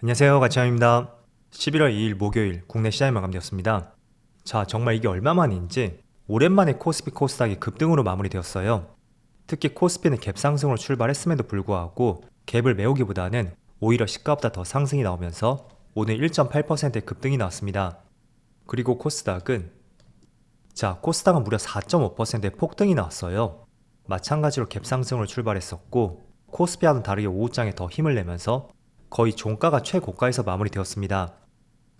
안녕하세요, 가치환입니다. 11월 2일 목요일 국내 시장이 마감되었습니다. 자, 정말 이게 얼마만인지 오랜만에 코스피 코스닥이 급등으로 마무리되었어요. 특히 코스피는 갭 상승으로 출발했음에도 불구하고 갭을 메우기보다는 오히려 시가보다 더 상승이 나오면서 오늘 1.8%의 급등이 나왔습니다. 그리고 코스닥은 무려 4.5%의 폭등이 나왔어요. 마찬가지로 갭 상승으로 출발했었고 코스피와는 다르게 오후장에 더 힘을 내면서 거의 종가가 최고가에서 마무리되었습니다.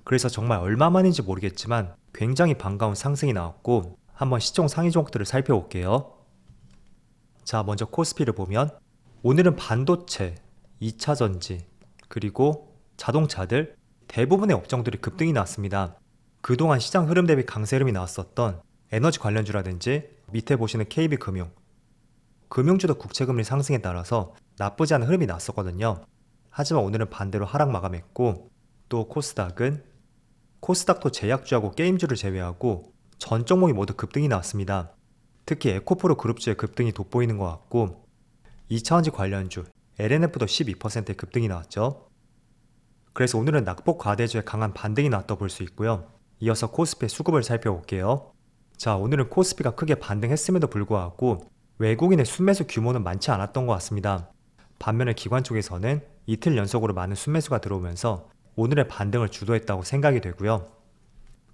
그래서 정말 얼마만인지 모르겠지만 굉장히 반가운 상승이 나왔고 한번 시총 상위 종목들을 살펴볼게요. 자, 먼저 코스피를 보면 오늘은 반도체, 2차전지, 그리고 자동차들 대부분의 업종들이 급등이 나왔습니다. 그동안 시장 흐름 대비 강세 흐름이 나왔었던 에너지 관련주라든지 밑에 보시는 KB금융, 금융주도 국채금리 상승에 따라서 나쁘지 않은 흐름이 나왔었거든요. 하지만 오늘은 반대로 하락 마감했고 또 코스닥도 제약주하고 게임주를 제외하고 전 종목이 모두 급등이 나왔습니다. 특히 에코프로 그룹주의 급등이 돋보이는 것 같고 2차전지 관련주 LNF도 12%의 급등이 나왔죠. 그래서 오늘은 낙폭 과대주의 강한 반등이 나왔다고 볼 수 있고요. 이어서 코스피의 수급을 살펴볼게요. 자, 오늘은 코스피가 크게 반등했음에도 불구하고 외국인의 순매수 규모는 많지 않았던 것 같습니다. 반면에 기관 쪽에서는 이틀 연속으로 많은 순매수가 들어오면서 오늘의 반등을 주도했다고 생각이 되고요.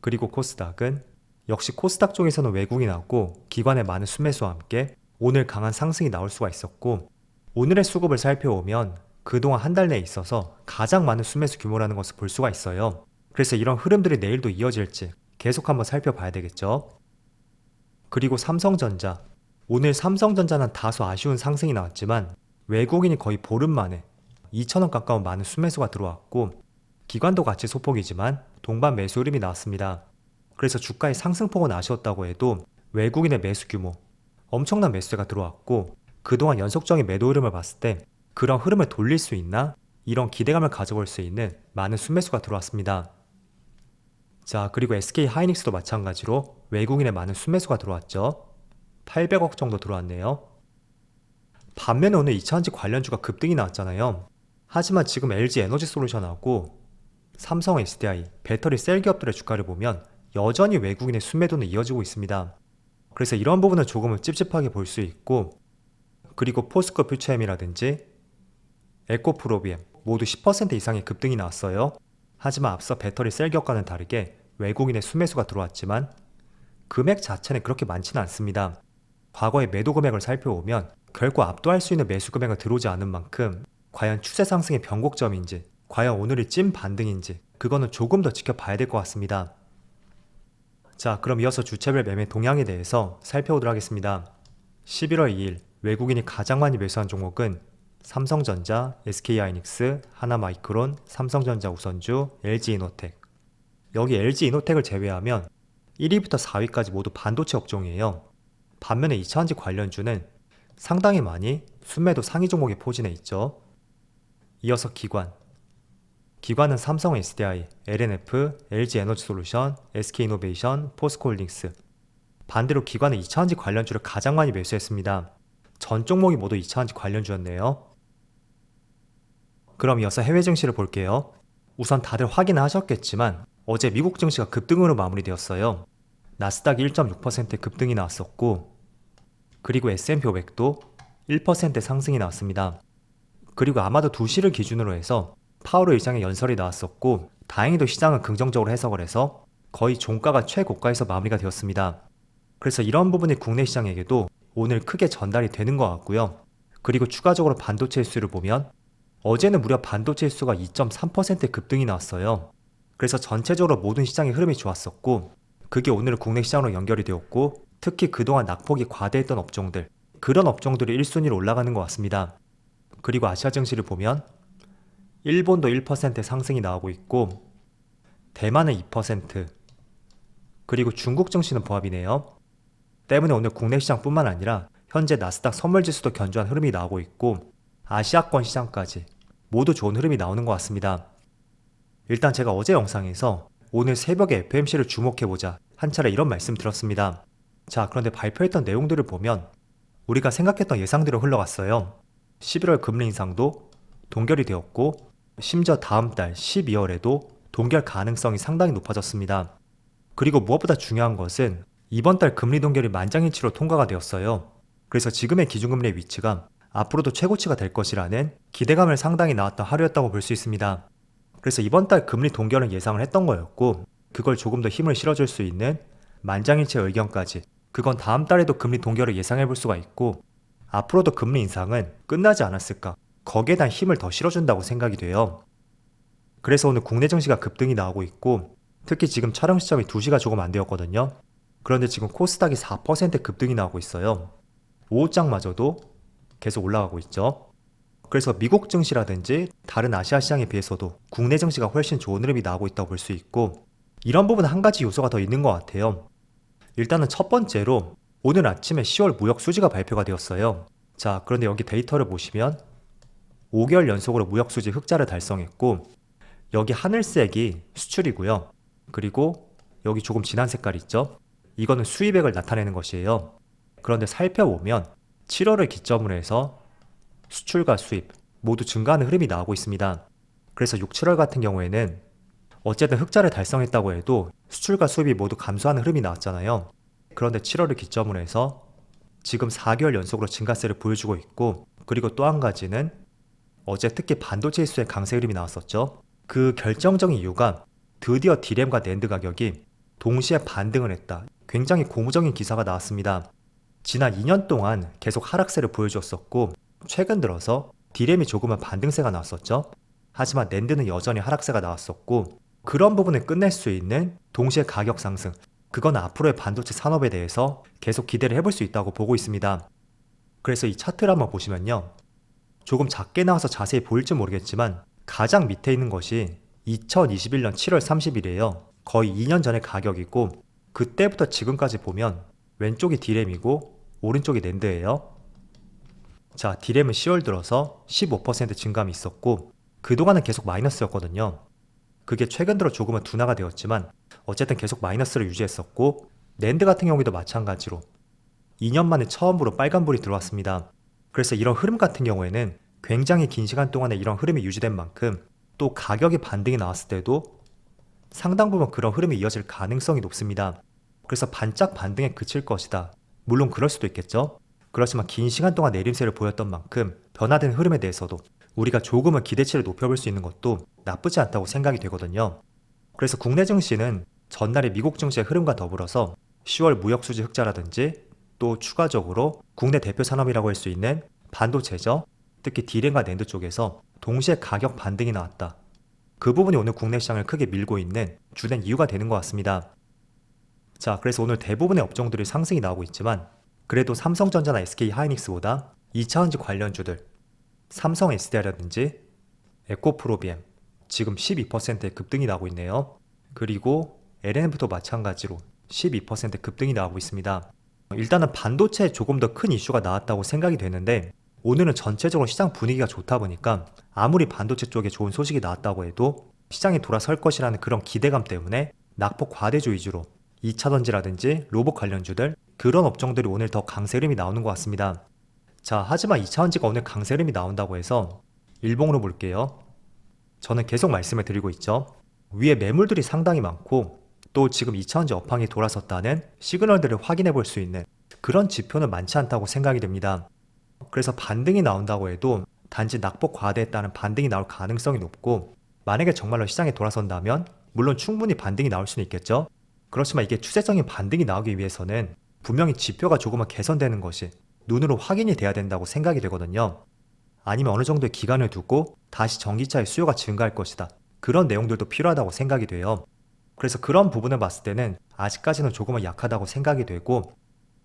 그리고 코스닥은 역시 코스닥 쪽에서는 외국인하고 기관의 많은 순매수와 함께 오늘 강한 상승이 나올 수가 있었고 오늘의 수급을 살펴보면 그동안 한 달 내에 있어서 가장 많은 순매수 규모라는 것을 볼 수가 있어요. 그래서 이런 흐름들이 내일도 이어질지 계속 한번 살펴봐야 되겠죠. 그리고 삼성전자, 오늘 삼성전자는 다소 아쉬운 상승이 나왔지만 외국인이 거의 보름 만에 2,000원 가까운 많은 순매수가 들어왔고 기관도 같이 소폭이지만 동반 매수 흐름이 나왔습니다. 그래서 주가의 상승폭은 아쉬웠다고 해도 외국인의 매수 규모, 엄청난 매수가 들어왔고 그동안 연속적인 매도 흐름을 봤을 때 그런 흐름을 돌릴 수 있나? 이런 기대감을 가져볼 수 있는 많은 순매수가 들어왔습니다. 자, 그리고 SK 하이닉스도 마찬가지로 외국인의 많은 순매수가 들어왔죠. 800억 정도 들어왔네요. 반면에 오늘 2차전지 관련주가 급등이 나왔잖아요. 하지만 지금 LG 에너지 솔루션하고 삼성 SDI, 배터리 셀 기업들의 주가를 보면 여전히 외국인의 순매도는 이어지고 있습니다. 그래서 이런 부분을 조금은 찝찝하게 볼 수 있고 그리고 포스코 퓨처엠이라든지 에코프로비엠 모두 10% 이상의 급등이 나왔어요. 하지만 앞서 배터리 셀 기업과는 다르게 외국인의 순매수가 들어왔지만 금액 자체는 그렇게 많지는 않습니다. 과거의 매도 금액을 살펴보면 결코 압도할 수 있는 매수 금액은 들어오지 않은 만큼 과연 추세 상승의 변곡점인지 과연 오늘이 찐 반등인지 그거는 조금 더 지켜봐야 될 것 같습니다. 자, 그럼 이어서 주체별 매매 동향에 대해서 살펴보도록 하겠습니다. 11월 2일 외국인이 가장 많이 매수한 종목은 삼성전자, SK하이닉스, 하나마이크론, 삼성전자 우선주, LG이노텍. 여기 LG이노텍을 제외하면 1위부터 4위까지 모두 반도체 업종이에요. 반면에 2차전지 관련주는 상당히 많이 순매도 상위 종목에 포진해 있죠. 이어서 기관은 삼성 SDI, LNF, LG에너지솔루션, SK이노베이션, 포스코홀딩스. 반대로 기관은 2차전지 관련주를 가장 많이 매수했습니다. 전 종목이 모두 2차전지 관련주였네요. 그럼 이어서 해외 증시를 볼게요. 우선 다들 확인을 하셨겠지만 어제 미국 증시가 급등으로 마무리되었어요. 나스닥이 1.6% 급등이 나왔었고 그리고 S&P 500도 1% 상승이 나왔습니다. 그리고 아마도 2시를 기준으로 해서 파월 의장의 연설이 나왔었고 다행히도 시장은 긍정적으로 해석을 해서 거의 종가가 최고가에서 마무리가 되었습니다. 그래서 이런 부분이 국내 시장에게도 오늘 크게 전달이 되는 것 같고요. 그리고 추가적으로 반도체 지수를 보면 어제는 무려 반도체 지수가 2.3% 급등이 나왔어요. 그래서 전체적으로 모든 시장의 흐름이 좋았었고 그게 오늘 국내 시장으로 연결이 되었고 특히 그동안 낙폭이 과대했던 업종들, 그런 업종들이 1순위로 올라가는 것 같습니다. 그리고 아시아 증시를 보면 일본도 1% 상승이 나오고 있고 대만은 2%, 그리고 중국 증시는 보합이네요. 때문에 오늘 국내 시장뿐만 아니라 현재 나스닥 선물지수도 견조한 흐름이 나오고 있고 아시아권 시장까지 모두 좋은 흐름이 나오는 것 같습니다. 일단 제가 어제 영상에서 오늘 새벽에 FMC를 주목해보자 한 차례 이런 말씀 드렸습니다. 자, 그런데 발표했던 내용들을 보면 우리가 생각했던 예상대로 흘러갔어요. 11월 금리 인상도 동결이 되었고 심지어 다음 달 12월에도 동결 가능성이 상당히 높아졌습니다. 그리고 무엇보다 중요한 것은 이번 달 금리 동결이 만장일치로 통과가 되었어요. 그래서 지금의 기준금리의 위치가 앞으로도 최고치가 될 것이라는 기대감을 상당히 낳았던 하루였다고 볼 수 있습니다. 그래서 이번 달 금리 동결은 예상을 했던 거였고, 그걸 조금 더 힘을 실어줄 수 있는 만장일치의 의견까지, 그건 다음 달에도 금리 동결을 예상해 볼 수가 있고, 앞으로도 금리 인상은 끝나지 않았을까, 거기에 대한 힘을 더 실어준다고 생각이 돼요. 그래서 오늘 국내 증시가 급등이 나오고 있고, 특히 지금 촬영 시점이 2시가 조금 안 되었거든요. 그런데 지금 코스닥이 4% 급등이 나오고 있어요. 오후장마저도 계속 올라가고 있죠. 그래서 미국 증시라든지 다른 아시아 시장에 비해서도 국내 증시가 훨씬 좋은 흐름이 나오고 있다고 볼 수 있고, 이런 부분은 한 가지 요소가 더 있는 것 같아요. 일단은 첫 번째로 오늘 아침에 10월 무역 수지가 발표가 되었어요. 자, 그런데 여기 데이터를 보시면 5개월 연속으로 무역 수지 흑자를 달성했고, 여기 하늘색이 수출이고요. 그리고 여기 조금 진한 색깔 있죠? 이거는 수입액을 나타내는 것이에요. 그런데 살펴보면 7월을 기점으로 해서 수출과 수입 모두 증가하는 흐름이 나오고 있습니다. 그래서 6, 7월 같은 경우에는 어쨌든 흑자를 달성했다고 해도 수출과 수입이 모두 감소하는 흐름이 나왔잖아요. 그런데 7월을 기점으로 해서 지금 4개월 연속으로 증가세를 보여주고 있고, 그리고 또 한 가지는 어제 특히 반도체 지수의 강세 흐름이 나왔었죠. 그 결정적인 이유가 드디어 D램과 낸드 가격이 동시에 반등을 했다. 굉장히 고무적인 기사가 나왔습니다. 지난 2년 동안 계속 하락세를 보여주었었고, 최근 들어서 D램이 조금은 반등세가 나왔었죠. 하지만 낸드는 여전히 하락세가 나왔었고, 그런 부분을 끝낼 수 있는 동시에 가격 상승, 그건 앞으로의 반도체 산업에 대해서 계속 기대를 해볼 수 있다고 보고 있습니다. 그래서 이 차트를 한번 보시면요, 조금 작게 나와서 자세히 보일지 모르겠지만 가장 밑에 있는 것이 2021년 7월 30일이에요. 거의 2년 전의 가격이고, 그때부터 지금까지 보면 왼쪽이 D램이고 오른쪽이 낸드예요. 자, D램은 10월 들어서 15% 증감이 있었고, 그동안은 계속 마이너스였거든요. 그게 최근 들어 조금은 둔화가 되었지만 어쨌든 계속 마이너스를 유지했었고, 낸드 같은 경우에도 마찬가지로 2년 만에 처음으로 빨간불이 들어왔습니다. 그래서 이런 흐름 같은 경우에는 굉장히 긴 시간 동안에 이런 흐름이 유지된 만큼 또 가격의 반등이 나왔을 때도 상당 부분 그런 흐름이 이어질 가능성이 높습니다. 그래서 반짝 반등에 그칠 것이다. 물론 그럴 수도 있겠죠. 그렇지만 긴 시간 동안 내림세를 보였던 만큼 변화된 흐름에 대해서도 우리가 조금은 기대치를 높여볼 수 있는 것도 나쁘지 않다고 생각이 되거든요. 그래서 국내 증시는 전날의 미국 증시의 흐름과 더불어서 10월 무역 수지 흑자라든지 또 추가적으로 국내 대표 산업이라고 할 수 있는 반도체죠. 특히 D램과 낸드 쪽에서 동시에 가격 반등이 나왔다. 그 부분이 오늘 국내 시장을 크게 밀고 있는 주된 이유가 되는 것 같습니다. 자, 그래서 오늘 대부분의 업종들이 상승이 나오고 있지만 그래도 삼성전자나 SK하이닉스보다 2차전지 관련주들, 삼성 SDI라든지 에코프로비엠 지금 12%의 급등이 나오고 있네요. 그리고 LNF도 마찬가지로 12% 급등이 나오고 있습니다. 일단은 반도체에 조금 더 큰 이슈가 나왔다고 생각이 되는데, 오늘은 전체적으로 시장 분위기가 좋다 보니까 아무리 반도체 쪽에 좋은 소식이 나왔다고 해도 시장이 돌아설 것이라는 그런 기대감 때문에 낙폭 과대주 위주로 2차전지라든지 로봇 관련주들, 그런 업종들이 오늘 더 강세 흐름이 나오는 것 같습니다. 자, 하지만 2차전지가 오늘 강세 흐름이 나온다고 해서 일봉으로 볼게요. 저는 계속 말씀을 드리고 있죠. 위에 매물들이 상당히 많고 또 지금 2차전지 업황이 돌아섰다는 시그널들을 확인해 볼 수 있는 그런 지표는 많지 않다고 생각이 됩니다. 그래서 반등이 나온다고 해도 단지 낙폭 과대에 따른 반등이 나올 가능성이 높고, 만약에 정말로 시장이 돌아선다면 물론 충분히 반등이 나올 수는 있겠죠. 그렇지만 이게 추세적인 반등이 나오기 위해서는 분명히 지표가 조금은 개선되는 것이 눈으로 확인이 돼야 된다고 생각이 되거든요. 아니면 어느 정도의 기간을 두고 다시 전기차의 수요가 증가할 것이다. 그런 내용들도 필요하다고 생각이 돼요. 그래서 그런 부분을 봤을 때는 아직까지는 조금은 약하다고 생각이 되고,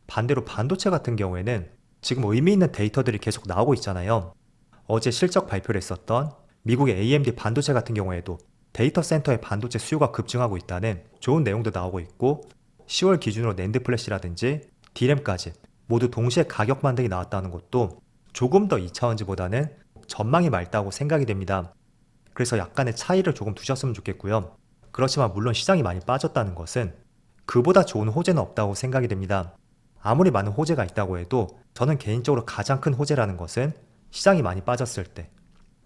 반대로 반도체 같은 경우에는 지금 의미 있는 데이터들이 계속 나오고 있잖아요. 어제 실적 발표를 했었던 미국의 AMD 반도체 같은 경우에도 데이터 센터의 반도체 수요가 급증하고 있다는 좋은 내용도 나오고 있고, 10월 기준으로 낸드 플래시라든지 D램까지 모두 동시에 가격 반등이 나왔다는 것도 조금 더 2차전지보다는 전망이 맑다고 생각이 됩니다. 그래서 약간의 차이를 조금 두셨으면 좋겠고요. 그렇지만 물론 시장이 많이 빠졌다는 것은 그보다 좋은 호재는 없다고 생각이 됩니다. 아무리 많은 호재가 있다고 해도 저는 개인적으로 가장 큰 호재라는 것은 시장이 많이 빠졌을 때,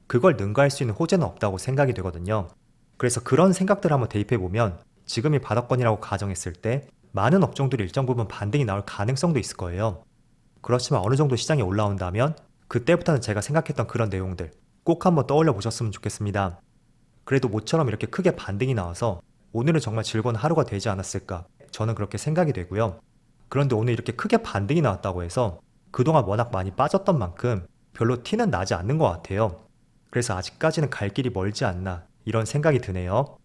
그걸 능가할 수 있는 호재는 없다고 생각이 되거든요. 그래서 그런 생각들을 한번 대입해보면 지금이 바닥권이라고 가정했을 때 많은 업종들이 일정 부분 반등이 나올 가능성도 있을 거예요. 그렇지만 어느 정도 시장이 올라온다면 그때부터는 제가 생각했던 그런 내용들 꼭 한번 떠올려 보셨으면 좋겠습니다. 그래도 모처럼 이렇게 크게 반등이 나와서 오늘은 정말 즐거운 하루가 되지 않았을까 저는 그렇게 생각이 되고요. 그런데 오늘 이렇게 크게 반등이 나왔다고 해서 그동안 워낙 많이 빠졌던 만큼 별로 티는 나지 않는 것 같아요. 그래서 아직까지는 갈 길이 멀지 않나 이런 생각이 드네요.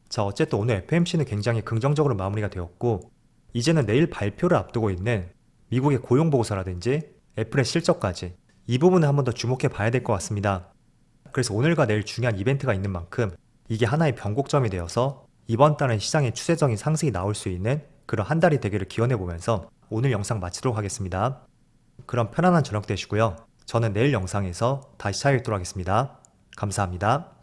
자, 어쨌든 오늘 FMC는 굉장히 긍정적으로 마무리가 되었고 이제는 내일 발표를 앞두고 있는 미국의 고용보고서라든지 애플의 실적까지 이 부분을 한 번 더 주목해 봐야 될 것 같습니다. 그래서 오늘과 내일 중요한 이벤트가 있는 만큼 이게 하나의 변곡점이 되어서 이번 달은 시장에 추세적인 상승이 나올 수 있는 그런 한 달이 되기를 기원해 보면서 오늘 영상 마치도록 하겠습니다. 그럼 편안한 저녁 되시고요. 저는 내일 영상에서 다시 찾아뵙도록 하겠습니다. 감사합니다.